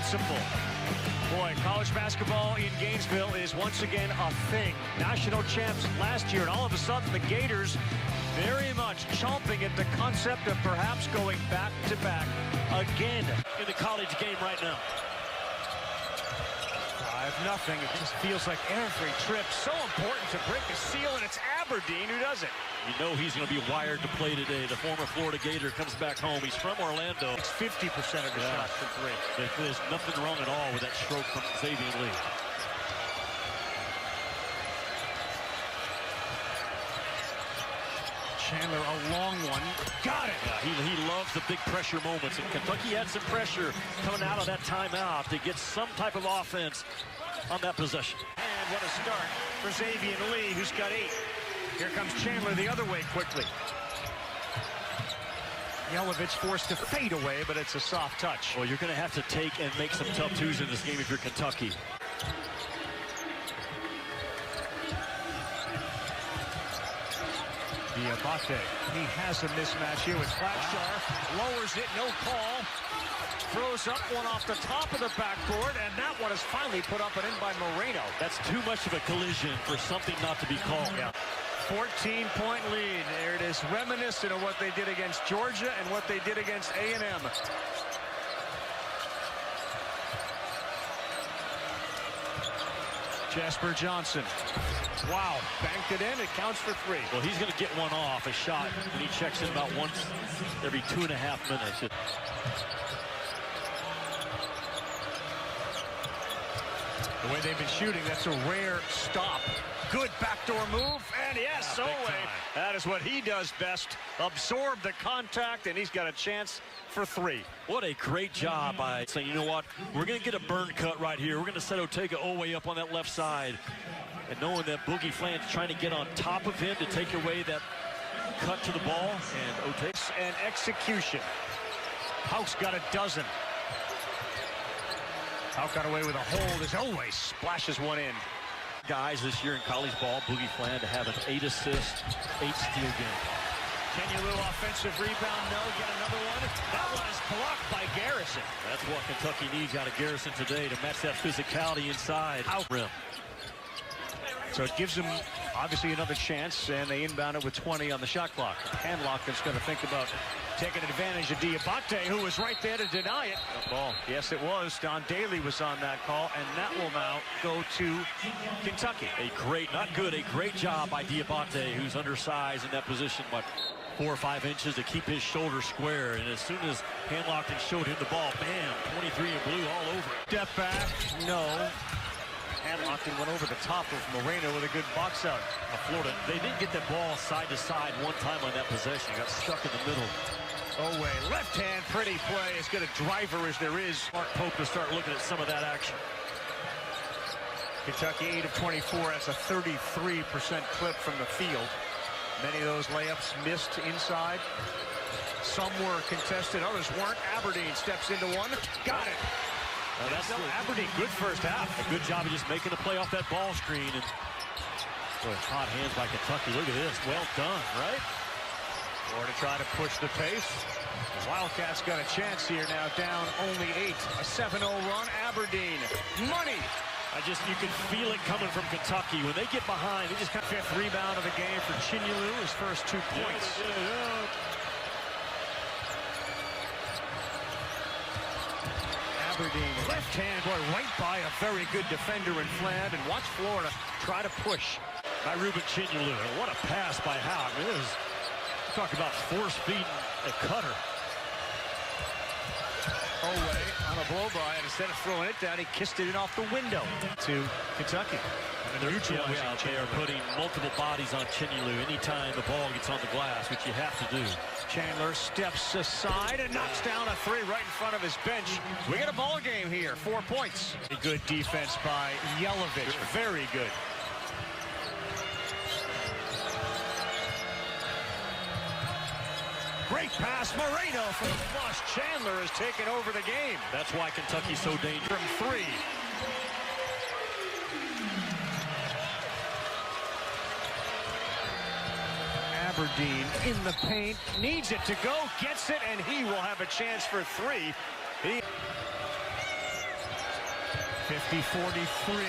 principle. Boy, college basketball in Gainesville is once again a thing. National champs last year, and all of a sudden the Gators very much chomping at the concept of perhaps going back-to-back again in the college game right now. 5-0. It just feels like every trip so important to break a seal, and it's Aberdeen who does it. You know he's going to be wired to play today. The former Florida Gator comes back home. He's from Orlando. It's 50% of the shots from three. There's nothing wrong at all with that stroke from Xavier Lee. Chandler, a long one. Got it! Yeah, he loves the big pressure moments, and Kentucky had some pressure coming out of that timeout to get some type of offense on that possession. And what a start for Xavier Lee, who's got 8. Here comes Chandler the other way quickly. Yelovich forced to fade away, but it's a soft touch. Well, you're going to have to take and make some tough twos in this game if you're Kentucky. Diabate, he has a mismatch here with Flatshar. Lowers it, no call. Throws up one off the top of the backboard, and that one is finally put up and in by Moreno. That's too much of a collision for something not to be called. Yeah. 14-point lead. There it is, reminiscent of what they did against Georgia and what they did against A&M. Jasper Johnson. Wow, banked it in. It counts for 3. Well, he's going to get one off, a shot, and he checks in about once every 2.5 minutes. The way they've been shooting, that's a rare stop. Good backdoor move, and yes, Odome. That is what he does best. Absorb the contact, and he's got a chance for 3. What a great job by saying, you know what, we're going to get a burn cut right here. We're going to set Otega Oweh up on that left side. And knowing that Boogie Fland's trying to get on top of him to take away that cut to the ball. And Otega. And execution. Hauk's got a dozen. Hauk got away with a hold as Oweh splashes one in. Guys this year in college ball, Boogie Fland to have an 8-assist, 8-steal game. Kenyalou offensive rebound, no, get another one. That one is blocked by Garrison. That's what Kentucky needs out of Garrison today to match that physicality inside. Out rim. So it gives them obviously another chance, and they inbound it with 20 on the shot clock. Hanlock is going to think about taking advantage of Diabate, who was right there to deny it. Ball. Yes, it was. Don Daly was on that call, and that will now go to Kentucky. A great job by Diabate, who's undersized in that position, but 4 or 5 inches to keep his shoulder square. And as soon as Hanlockton showed him the ball, bam, 23 in blue all over it. Step back, no. Hanlockton went over the top of Moreno with a good box out. Florida, they didn't get that ball side to side one time on that possession. Got stuck in the middle. Oweh, left hand, pretty play. As good a driver as there is. Mark Pope to start looking at some of that action. Kentucky 8 of 24. That's a 33% clip from the field. Many of those layups missed inside. Some were contested, others weren't. Aberdeen steps into one. Got it. That's Aberdeen, good first half. A good job of just making a play off that ball screen. And boy, hot hands by Kentucky. Look at this. Well done, right? Or to try to push the pace. The Wildcats got a chance here now, down only 8. A 7-0 run. Aberdeen. Money. You can feel it coming from Kentucky. When they get behind, they just kind of... 5th rebound of the game for Kenyalou, his first 2 points. Aberdeen, left hand, boy, right by a very good defender in Fland, and watch Florida try to push. By Ruben Kenyalou. And what a pass by Hauk. Talk about force-feeding a cutter. Oweh on a blow-by, and instead of throwing it down, he kissed it in off the window to Kentucky. And they are putting multiple bodies on Kenyalou anytime the ball gets on the glass, which you have to do. Chandler steps aside and knocks down a 3 right in front of his bench. We got a ball game here, 4 points. A good defense by Yelovich, very good. Great pass, Moreno for the flush. Chandler has taken over the game. That's why Kentucky's so dangerous. From 3. Aberdeen in the paint, needs it to go, gets it, and he will have a chance for 3. 50-43.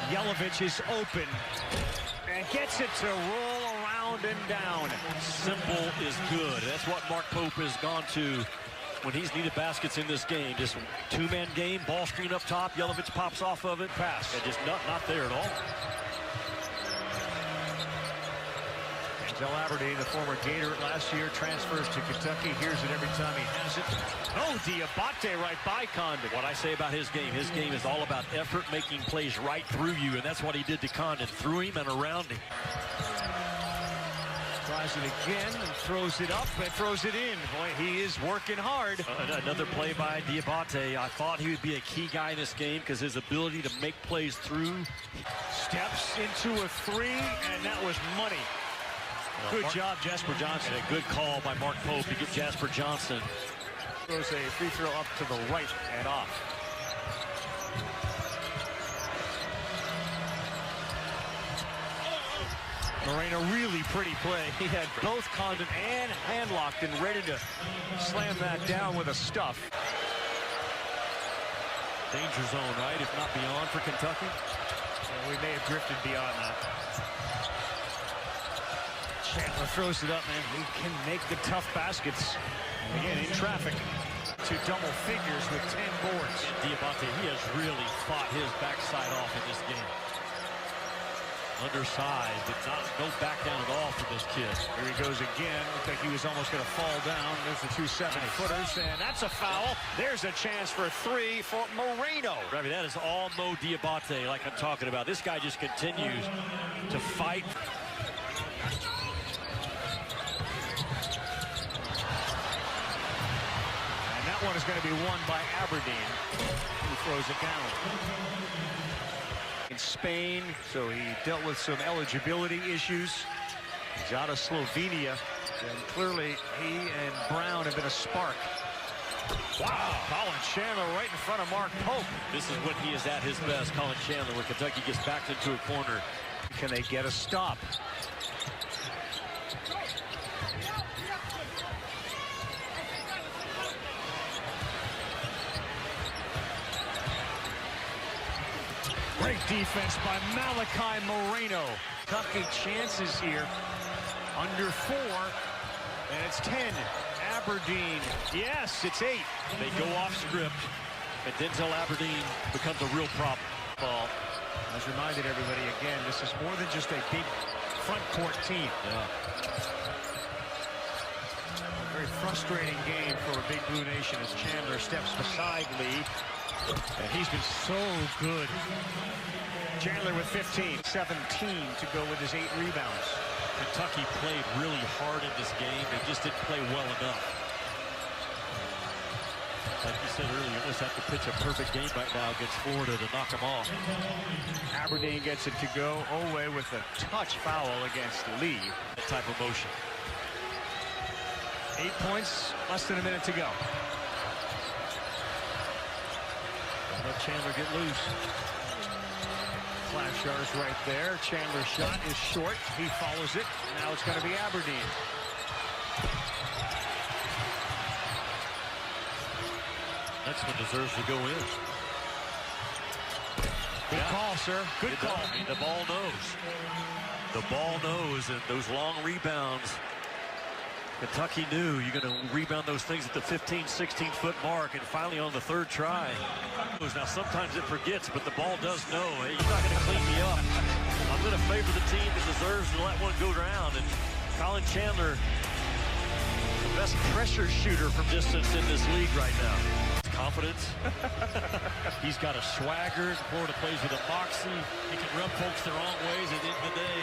Yelovich is open and gets it to roll around and down. Simple is good. That's what Mark Pope has gone to when he's needed baskets in this game. Just two-man game, ball screen up top. Yelovich pops off of it. Pass. And just not there at all. Denzel Aberdeen, the former Gator last year, transfers to Kentucky. Hears it every time he has it. Oh, Diabate right by Condon. What I say about his game is all about effort, making plays right through you, and that's what he did to Condon. Through him and around him. Tries it again and throws it up and throws it in. Boy, he is working hard. Another play by Diabate. I thought he would be a key guy in this game because his ability to make plays through. Steps into a three, and that was money. Good job, Jasper Johnson. And a good call by Mark Pope to get Jasper Johnson. Throws a free throw up to the right and off. Moreno, really pretty play. He had both Condon and hand-locked and ready to slam that down with a stuff. Danger zone, right? If not beyond for Kentucky. Well, we may have drifted beyond that. Chandler throws it up, man. He can make the tough baskets. Again, in traffic to double figures with 10 boards. Diabate, he has really fought his backside off in this game. Undersized, but no back down at all for this kid. Here he goes again. Looked like he was almost going to fall down. There's the two 7-footers, and that's a foul. There's a chance for three for Moreno. Ravi, that is all Mo Diabate, like I'm talking about. This guy just continues to fight. And that one is going to be won by Aberdeen, who throws it down. In Spain, so he dealt with some eligibility issues. He's out of Slovenia, and clearly he and Brown have been a spark. Wow, Colin Chandler right in front of Mark Pope. This is when he is at his best, Colin Chandler, where Kentucky gets backed into a corner. Can they get a stop? Great defense by Malachi Moreno. Kentucky chances here. Under 4, and it's 10. Aberdeen. Yes, it's 8. They go off script, and Denzel Aberdeen becomes a real problem. Ball. As reminded everybody again, this is more than just a big front court team. Yeah. A very frustrating game for a Big Blue Nation as Chandler steps beside Lee. And he's been so good. Chandler with 15, 17 to go with his 8 rebounds. Kentucky played really hard in this game. They just didn't play well enough. Like you said earlier, you almost have to pitch a perfect game right now against Florida to knock them off. Aberdeen gets it to go. Owe with a touch foul against Lee. That type of motion. 8 points, less than a minute to go. Let Chandler get loose. Flash yards right there. Chandler's shot is short. He follows it. Now it's going to be Aberdeen. Next one deserves to go in. Good call, sir. Good call. I mean, the ball knows. The ball knows, and those long rebounds. Kentucky knew you're going to rebound those things at the 15, 16-foot mark, and finally on the third try. Now, sometimes it forgets, but the ball does know, hey, you're not going to clean me up. I'm going to favor the team that deserves to let one go down. And Colin Chandler, the best pressure shooter from distance in this league right now. Confidence. He's got a swagger. Florida plays with a moxie. He can rub folks the wrong ways. At the end of the day,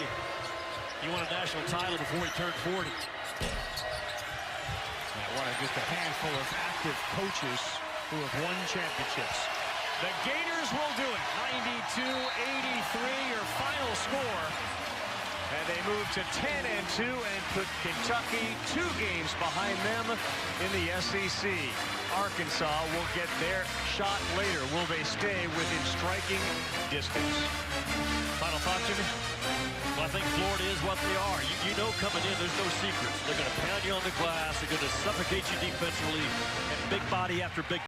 he won a national title before he turned 40. One of just a handful of active coaches who have won championships. The Gators will do it. 92-83, your final score. And they move to 10-2 and put Kentucky 2 games behind them in the SEC. Arkansas will get their shot later. Will they stay within striking distance? Final thought, Jimmy? Well, I think Florida is what they are. You know coming in, there's no secrets. They're going to pound you on the glass. They're going to suffocate you defensively. And big body after big